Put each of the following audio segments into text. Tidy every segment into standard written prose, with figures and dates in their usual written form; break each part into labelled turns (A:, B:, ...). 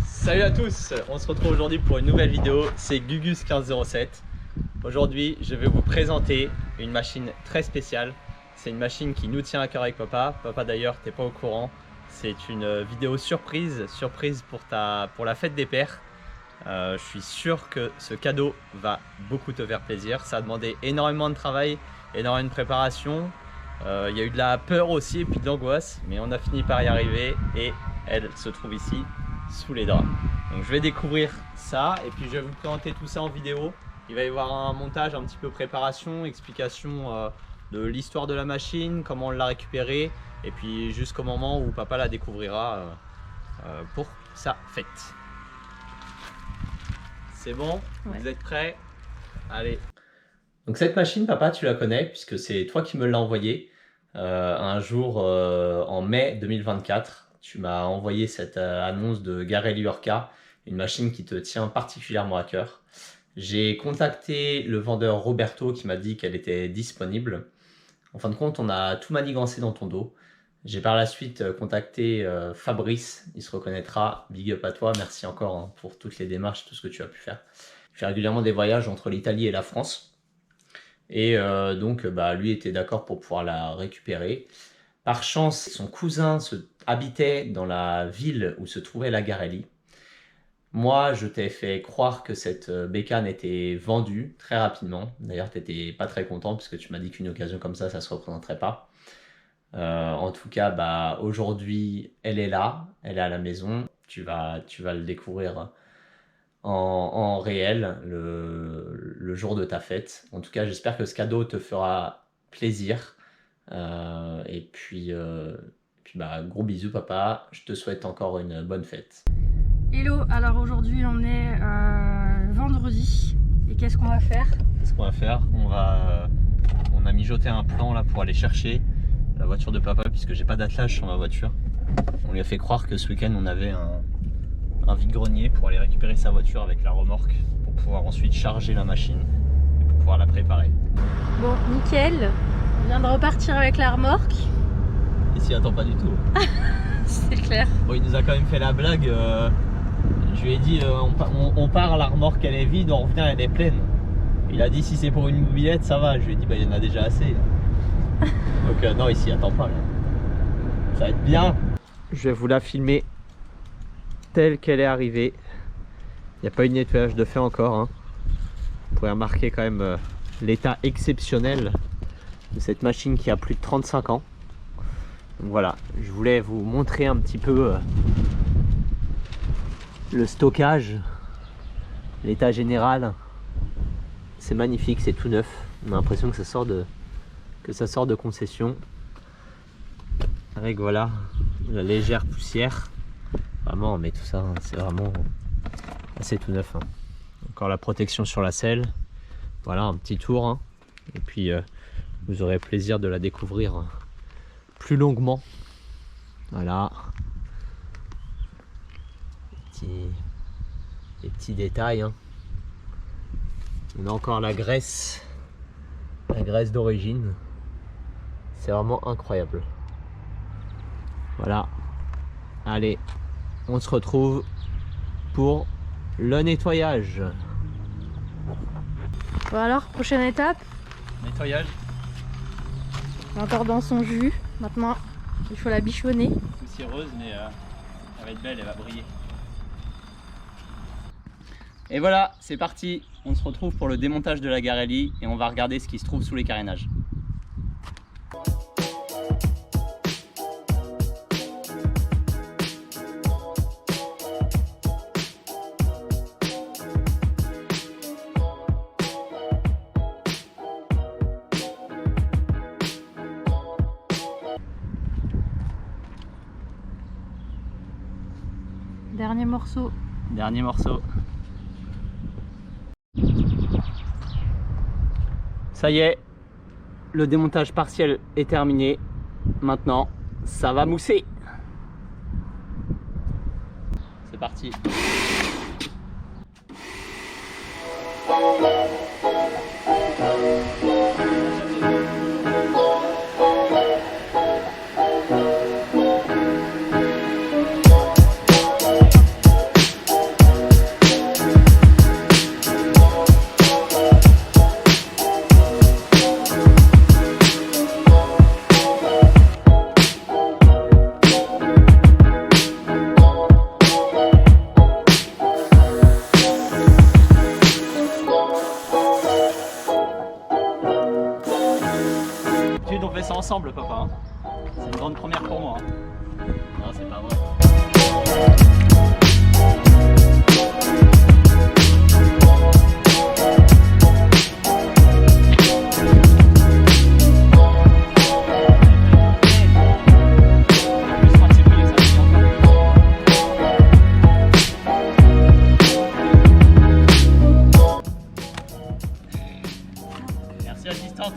A: Salut à tous, on se retrouve aujourd'hui pour une nouvelle vidéo, c'est Gugus1507. Aujourd'hui je vais vous présenter une machine très spéciale. C'est une machine qui nous tient à cœur avec papa. Papa d'ailleurs t'es pas au courant. C'est une vidéo surprise pour la fête des pères. Je suis sûr que ce cadeau va beaucoup te faire plaisir. Ça a demandé énormément de travail, énormément de préparation. Il y a eu de la peur aussi et puis de l'angoisse, mais on a fini par y arriver et elle se trouve ici sous les draps. Donc je vais découvrir ça et puis je vais vous présenter tout ça en vidéo. Il va y avoir un montage, un petit peu préparation, explication de l'histoire de la machine, comment on l'a récupérée et puis jusqu'au moment où papa la découvrira pour sa fête. C'est bon? Ouais. Vous êtes prêts? Allez. Donc cette machine, papa, tu la connais puisque c'est toi qui me l'as envoyée un jour en mai 2024. Tu m'as envoyé cette annonce de Garelli Orca, une machine qui te tient particulièrement à cœur. J'ai contacté le vendeur Roberto qui m'a dit qu'elle était disponible. En fin de compte, on a tout manigancé dans ton dos. J'ai par la suite contacté Fabrice, il se reconnaîtra, big up à toi, merci encore hein, pour toutes les démarches, tout ce que tu as pu faire. Je fais régulièrement des voyages entre l'Italie et la France. Et donc lui était d'accord pour pouvoir la récupérer. Par chance, son cousin habitait dans la ville où se trouvait la Garelli. Moi, je t'ai fait croire que cette bécane était vendue très rapidement. D'ailleurs, tu n'étais pas très content puisque tu m'as dit qu'une occasion comme ça ne se représenterait pas. En tout cas, aujourd'hui, elle est là, elle est à la maison. Tu vas le découvrir en réel le jour de ta fête. En tout cas, j'espère que ce cadeau te fera plaisir. Et puis gros bisous papa, je te souhaite encore une bonne fête.
B: Hello, alors aujourd'hui on est vendredi et qu'est-ce qu'on va faire?
A: On a mijoté un plan là pour aller chercher la voiture de papa puisque j'ai pas d'attelage sur ma voiture. On lui a fait croire que ce week-end on avait un vide-grenier pour aller récupérer sa voiture avec la remorque pour pouvoir ensuite charger la machine et pour pouvoir la préparer.
B: Bon, nickel, on vient de repartir avec la remorque.
A: Il s'y attend pas du tout.
B: C'est clair.
A: Bon, il nous a quand même fait la blague. Je lui ai dit on part, la remorque elle est vide, on revient elle est pleine. Il a dit si c'est pour une mobilette ça va. Je lui ai dit il y en a déjà assez. Donc non, il s'y attend pas. Là. Ça va être bien. Je vais vous la filmer telle qu'elle est arrivée. Il n'y a pas eu de nettoyage de fait encore. Hein. Vous pouvez remarquer quand même l'état exceptionnel de cette machine qui a plus de 35 ans. Donc voilà, je voulais vous montrer un petit peu le stockage, l'état général. C'est magnifique, c'est tout neuf. On a l'impression que ça sort de concession. Avec voilà la légère poussière. Vraiment, mais tout ça, hein, c'est vraiment assez tout neuf. Hein. Encore la protection sur la selle. Voilà, un petit tour. Hein. Et puis, vous aurez plaisir de la découvrir plus longuement. Voilà. Les petits détails. Hein. On a encore la graisse d'origine. C'est vraiment incroyable. Voilà. Allez, on se retrouve pour le nettoyage.
B: Bon alors, prochaine étape.
A: Nettoyage.
B: Encore dans son jus. Maintenant, il faut la bichonner.
A: Poussiéreuse, mais elle va être belle, elle va briller. Et voilà, c'est parti. On se retrouve pour le démontage de la Garelli et on va regarder ce qui se trouve sous les carénages.
B: Dernier morceau.
A: Dernier morceau. Ça y est, le démontage partiel est terminé. Maintenant, ça va mousser. C'est parti. c'est pas vrai. Merci à distance.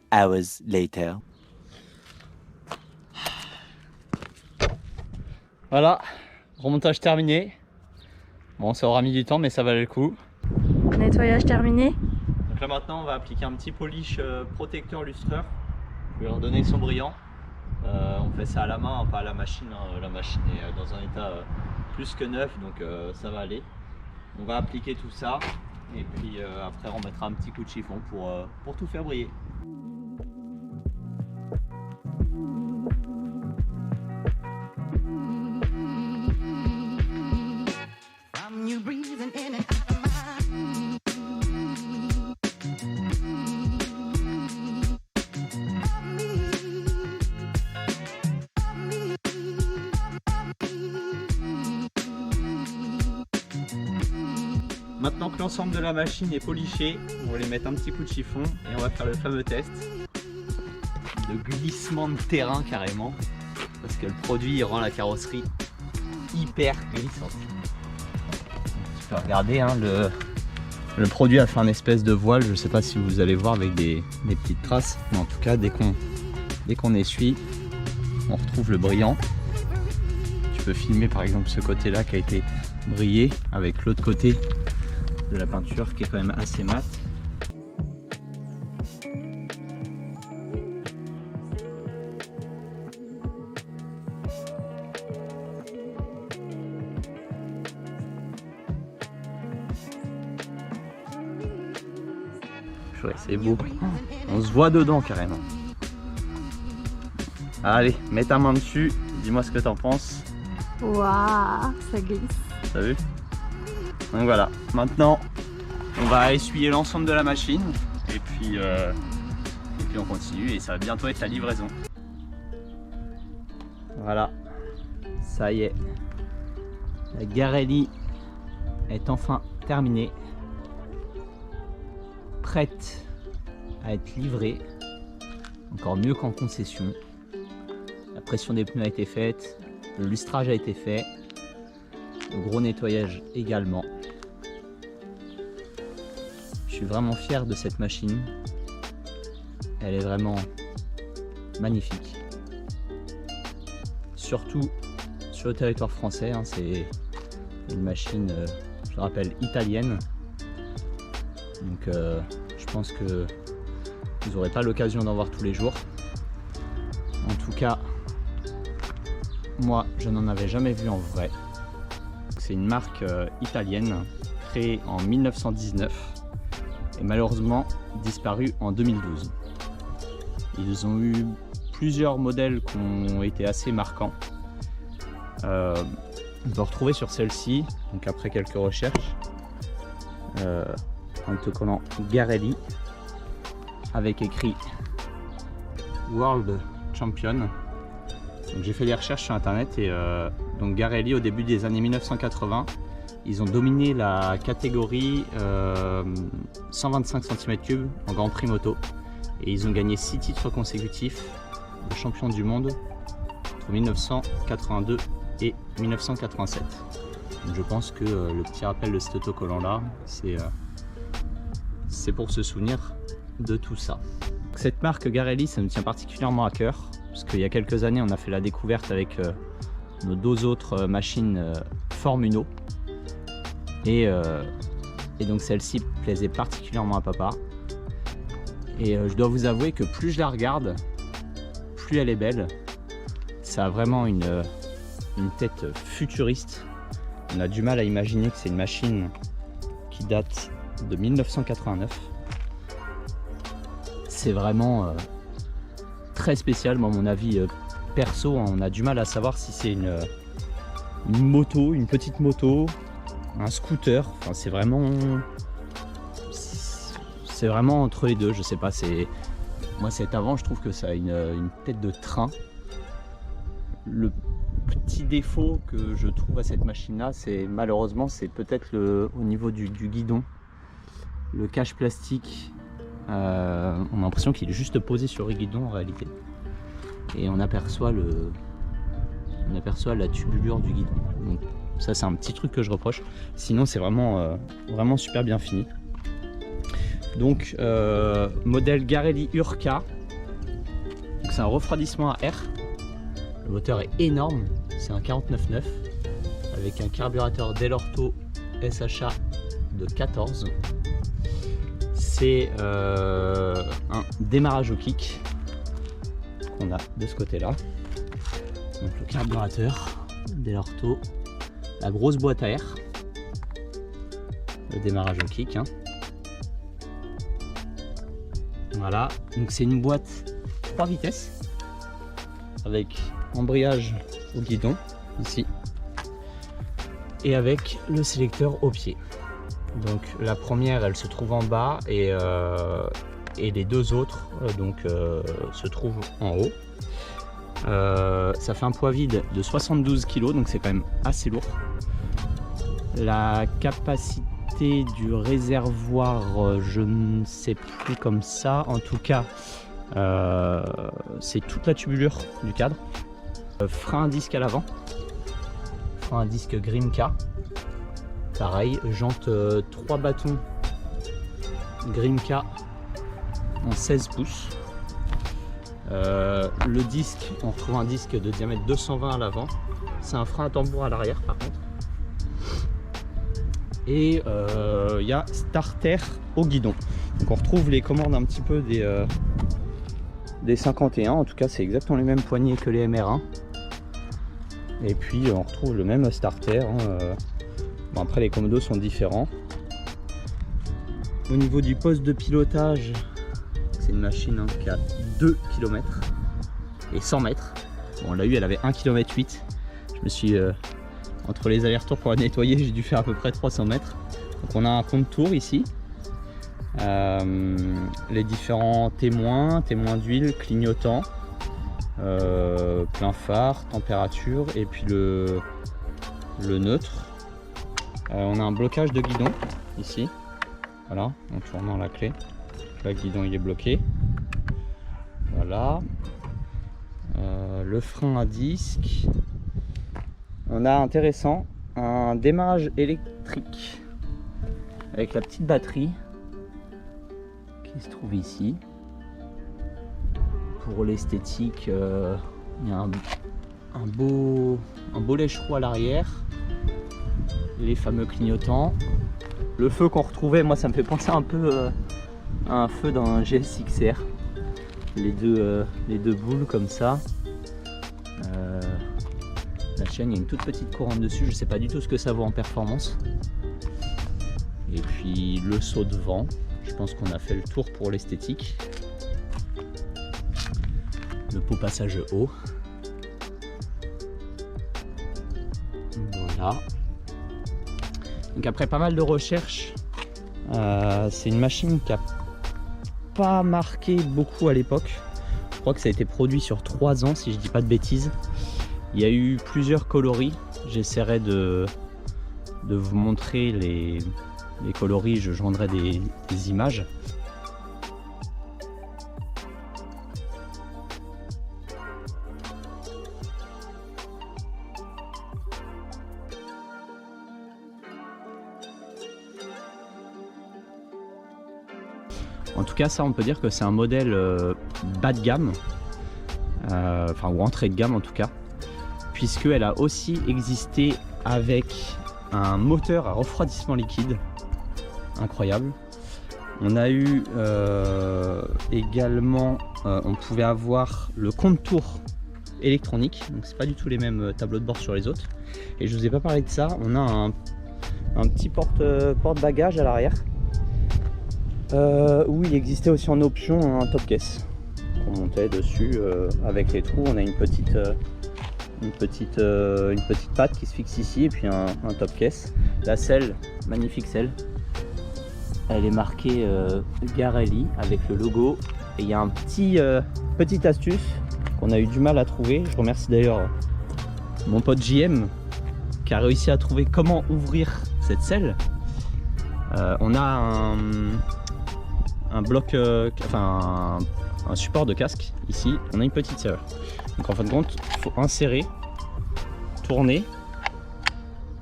C: Hours later.
A: Voilà, remontage terminé. Bon, ça aura mis du temps, mais ça valait le coup.
B: Nettoyage terminé.
A: Donc là maintenant, on va appliquer un petit polish protecteur lustreur. Je vais leur donner son brillant. On fait ça à la main, pas à la machine. Hein. La machine est dans un état plus que neuf, donc ça va aller. On va appliquer tout ça et puis après on mettra un petit coup de chiffon pour tout faire briller. Maintenant que l'ensemble de la machine est poliché, on va les mettre un petit coup de chiffon et on va faire le fameux test de glissement de terrain carrément, parce que le produit rend la carrosserie hyper glissante. Tu peux regarder, hein, le produit a fait un espèce de voile, je ne sais pas si vous allez voir avec des petites traces, mais en tout cas dès qu'on essuie, on retrouve le brillant. Tu peux filmer par exemple ce côté là qui a été brillé avec l'autre côté de la peinture qui est quand même assez mat. Ouais, c'est beau. On se voit dedans carrément. Allez, mets ta main dessus, dis-moi ce que t'en penses.
B: Waouh, ça glisse.
A: T'as vu? Donc voilà, maintenant on va essuyer l'ensemble de la machine et puis on continue et ça va bientôt être la livraison. Voilà, ça y est, la Garelli est enfin terminée, prête à être livrée, encore mieux qu'en concession. La pression des pneus a été faite, le lustrage a été fait, le gros nettoyage également. Je suis vraiment fier de cette machine, elle est vraiment magnifique. Surtout sur le territoire français, hein, c'est une machine, je le rappelle, italienne. Donc je pense que vous n'aurez pas l'occasion d'en voir tous les jours. En tout cas, moi je n'en avais jamais vu en vrai. C'est une marque italienne créée en 1919 et malheureusement disparue en 2012. Ils ont eu plusieurs modèles qui ont été assez marquants. On peut retrouver sur celle-ci, donc après quelques recherches, un autocollant Garelli avec écrit World Champion. J'ai fait des recherches sur internet et donc Garelli au début des années 1980, ils ont dominé la catégorie 125 cm3 en Grand Prix moto et ils ont gagné 6 titres consécutifs de champion du monde entre 1982 et 1987. Donc je pense que le petit rappel de cet autocollant là, c'est pour se souvenir de tout ça. Cette marque Garelli, ça me tient particulièrement à cœur, parce qu'il y a quelques années, on a fait la découverte avec nos 2 autres machines Formuno. Et donc celle-ci plaisait particulièrement à papa. Et je dois vous avouer que plus je la regarde, plus elle est belle. Ça a vraiment une tête futuriste. On a du mal à imaginer que c'est une machine qui date de 1989. C'est vraiment très spécial. Moi, à mon avis perso, on a du mal à savoir si c'est une moto, une petite moto, un scooter. Enfin, c'est vraiment entre les deux. Je sais pas. Moi, cet avant, je trouve que ça a une tête de train. Le petit défaut que je trouve à cette machine-là, c'est malheureusement, c'est peut-être au niveau du guidon, le cache plastique. On a l'impression qu'il est juste posé sur le guidon en réalité, et on aperçoit la tubulure du guidon. Donc ça, c'est un petit truc que je reproche. Sinon, c'est vraiment super bien fini. Donc modèle Garelli Urca. C'est un refroidissement à air. Le moteur est énorme, c'est un 49.9 avec un carburateur Dell'Orto SHA de 14. C'est un démarrage au kick qu'on a de ce côté-là. Donc le carburateur Dell'Orto, la grosse boîte à air, le démarrage au kick. Voilà, donc c'est une boîte 3 vitesses avec embrayage au guidon ici et avec le sélecteur au pied. Donc la première, elle se trouve en bas, et les 2 autres se trouvent en haut. Ça fait un poids vide de 72 kg, donc c'est quand même assez lourd. La capacité du réservoir, je ne sais plus comme ça. En tout cas, c'est toute la tubulure du cadre. Frein à disque à l'avant, frein à disque Grimca. Pareil, jante 3 bâtons Grimca en 16 pouces. Le disque, on retrouve un disque de diamètre 220 à l'avant. C'est un frein à tambour à l'arrière par contre. Et il y a starter au guidon. Donc on retrouve les commandes un petit peu des 51. En tout cas, c'est exactement les mêmes poignées que les MR1. Et puis on retrouve le même starter. Bon, après, les commandos sont différents. Au niveau du poste de pilotage, c'est une machine qui a 2 km et 100 mètres. Bon, on l'a eu, elle avait 1 km 8. Je me suis entre les allers-retours pour la nettoyer, j'ai dû faire à peu près 300 mètres. Donc on a un compte-tour ici. Les différents témoins d'huile, clignotants, plein phare, température, et puis le neutre. On a un blocage de guidon ici, voilà, en tournant la clé. Là, le guidon il est bloqué. Voilà. Le frein à disque. On a, intéressant, un démarrage électrique avec la petite batterie qui se trouve ici. Pour l'esthétique, il y a un beau lèche-roue à l'arrière, les fameux clignotants, le feu qu'on retrouvait, moi ça me fait penser un peu à un feu d'un GSX-R, les deux boules comme ça. La chaîne, il y a une toute petite couronne dessus, je sais pas du tout ce que ça vaut en performance. Et puis le saut de vent, je pense qu'on a fait le tour pour l'esthétique. Le pot passage haut. Voilà. Donc après pas mal de recherches, c'est une machine qui a pas marqué beaucoup à l'époque. Je crois que ça a été produit sur 3 ans si je dis pas de bêtises. Il y a eu plusieurs coloris. J'essaierai de vous montrer les coloris, je joindrai des images.
C: En tout cas, ça, on peut dire que c'est un modèle bas de gamme, enfin ou entrée de gamme en tout cas, puisqu'elle a aussi existé avec un moteur à refroidissement liquide, incroyable. On a eu également, on pouvait avoir le compte-tours électronique, donc c'est pas du tout les mêmes tableaux de bord sur les autres. Et je vous ai pas parlé de ça, on a un petit porte-bagages à l'arrière, où il existait aussi en option un top caisse qu'on montait dessus avec les trous. On a une petite patte qui se fixe ici et puis un top caisse. La selle, magnifique selle, elle est marquée Garelli avec le logo, et il y a un petite astuce qu'on a eu du mal à trouver. Je remercie d'ailleurs mon pote JM qui a réussi à trouver comment ouvrir cette selle. On a un bloc, enfin un support de casque ici. On a une petite serrure. Donc en fin de compte, il faut insérer, tourner,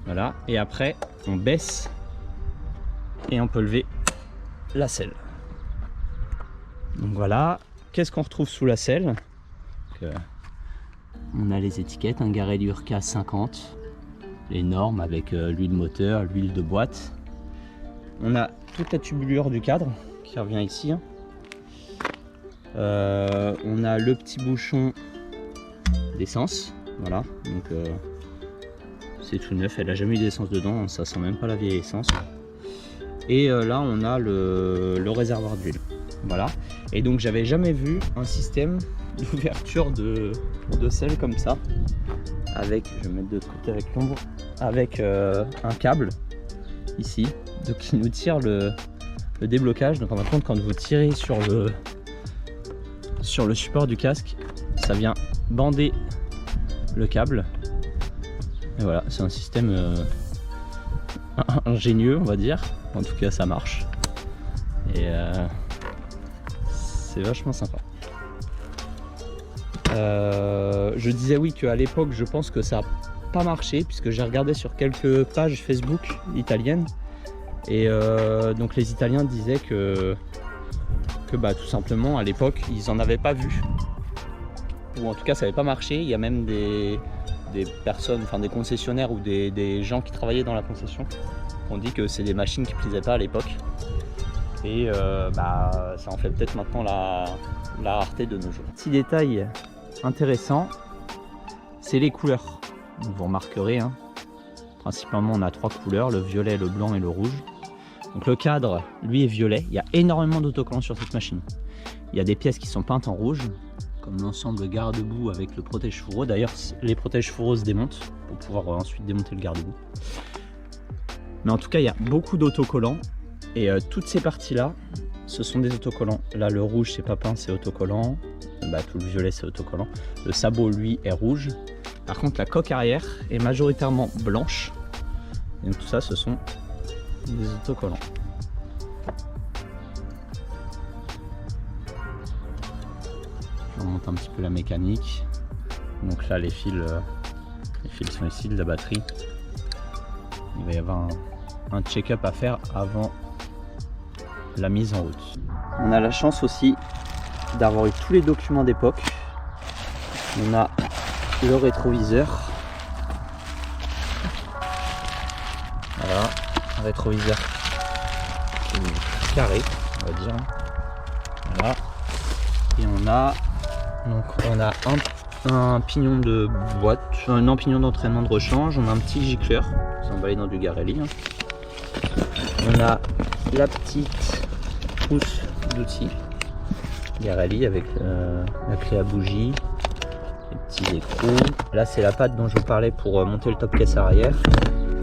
C: voilà, et après on baisse et on peut lever la selle. Donc voilà, qu'est-ce qu'on retrouve sous la selle? On a les étiquettes, un Garelli Urca 50, les normes avec l'huile moteur, l'huile de boîte. On a toute la tubulure du cadre qui revient ici. On a le petit bouchon d'essence, voilà, donc c'est tout neuf, elle a jamais eu d'essence dedans, ça sent même pas la vieille essence. Et là on a le réservoir d'huile, voilà. Et donc j'avais jamais vu un système d'ouverture de selle comme ça, avec, je vais mettre de côté avec l'ombre, avec un câble ici, donc qui nous tire le déblocage. Donc en fin de compte, quand vous tirez sur le support du casque, ça vient bander le câble. Et voilà, c'est un système ingénieux, on va dire. En tout cas, ça marche. Et c'est vachement sympa. Je disais oui qu'à l'époque, je pense que ça n'a pas marché, puisque j'ai regardé sur quelques pages Facebook italiennes. Et donc les Italiens disaient que bah, tout simplement à l'époque ils en avaient pas vu, ou en tout cas ça n'avait pas marché. Il y a même des personnes, enfin des concessionnaires ou des gens qui travaillaient dans la concession qui ont dit que c'est des machines qui plaisaient pas à l'époque, et bah, ça en fait peut-être maintenant la rareté de nos jours. Petit détail intéressant, c'est les couleurs. Donc, vous remarquerez, hein, principalement on a 3 couleurs, le violet, le blanc et le rouge. Donc le cadre, lui, est violet. Il y a énormément d'autocollants sur cette machine. Il y a des pièces qui sont peintes en rouge, comme l'ensemble garde-boue avec le protège-fourreau. D'ailleurs, les protège-fourreaux se démontent pour pouvoir ensuite démonter le garde-boue. Mais en tout cas, il y a beaucoup d'autocollants. Et toutes ces parties-là, ce sont des autocollants. Là, le rouge, c'est pas peint, c'est autocollant. Bah, tout le violet, c'est autocollant. Le sabot, lui, est rouge. Par contre, la coque arrière est majoritairement blanche. Et donc, tout ça, ce sont des autocollants. Je remonte un petit peu la mécanique. Donc là, les fils sont ici de la batterie. Il va y avoir un check-up à faire avant la mise en route. On a la chance aussi d'avoir eu tous les documents d'époque. On a le rétroviseur. Voilà, un rétroviseur carré, on va dire. Voilà. Et on a un pignon de boîte, un pignon d'entraînement de rechange. On a un petit gicleur, c'est emballé dans du Garelli. On a la petite trousse d'outils Garelli avec la clé à bougie, les petits écrous. Là, c'est la patte dont je vous parlais pour monter le top caisse arrière.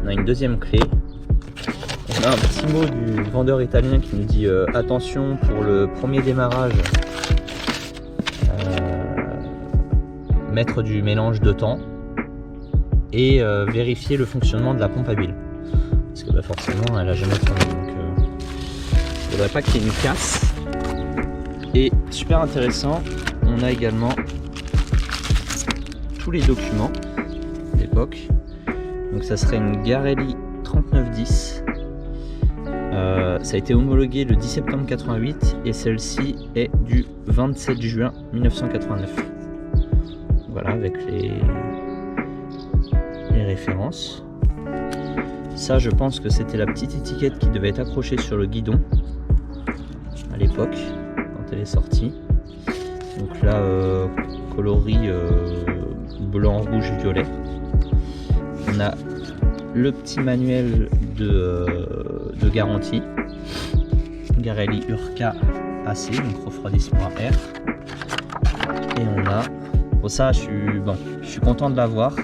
C: On a une deuxième clé. On a un petit mot du vendeur italien qui nous dit attention pour le premier démarrage, mettre du mélange de temps et vérifier le fonctionnement de la pompe à huile, parce que bah, forcément elle a jamais tourné, donc il ne faudrait pas qu'il y ait une casse. Et super intéressant, on a également tous les documents d'époque. Donc ça serait une Garelli 3910, Ça a été homologué le 10 septembre 88 et celle-ci est du 27 juin 1989. Voilà, avec les références. Ça, je pense que c'était la petite étiquette qui devait être accrochée sur le guidon à l'époque, quand elle est sortie. Donc là, coloris blanc, rouge, violet. On a le petit manuel de garantie. Garelli Urca AC, donc refroidissement à air. Et on a... Bon, ça, je suis content de l'avoir.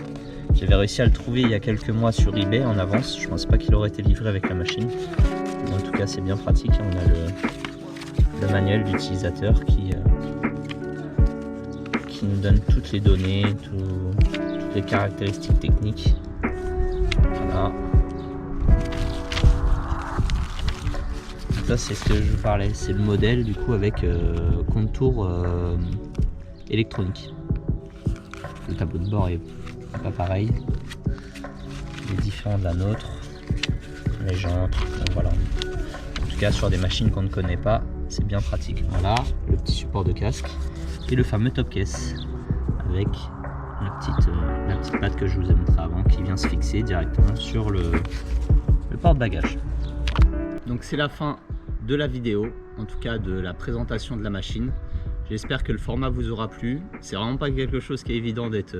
C: J'avais réussi à le trouver il y a quelques mois sur eBay en avance. Je pense pas qu'il aurait été livré avec la machine. En tout cas, c'est bien pratique. On a le manuel d'utilisateur qui nous donne toutes les données, toutes les caractéristiques techniques. Voilà. Ça, c'est ce que je vous parlais. C'est le modèle du coup avec contour électronique. Le tableau de bord est pas pareil, il est différent de la nôtre, les jantes, donc voilà. En tout cas sur des machines qu'on ne connaît pas, c'est bien pratique. Voilà le petit support de casque et le fameux top case avec la petite patte que je vous ai montré avant qui vient se fixer directement sur le porte-bagages. Donc c'est la fin de la vidéo, en tout cas de la présentation de la machine. J'espère que le format vous aura plu. C'est vraiment pas quelque chose qui est évident d'être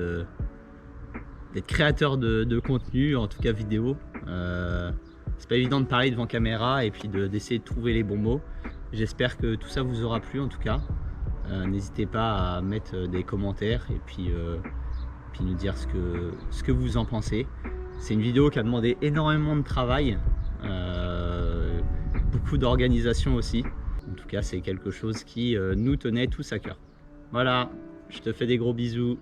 C: créateur de contenu, en tout cas vidéo. C'est pas évident de parler devant caméra et puis d'essayer de trouver les bons mots. J'espère que tout ça vous aura plu en tout cas. N'hésitez pas à mettre des commentaires et puis nous dire ce que vous en pensez. C'est une vidéo qui a demandé énormément de travail, beaucoup d'organisation aussi. En tout cas, c'est quelque chose qui nous tenait tous à cœur. Voilà, je te fais des gros bisous.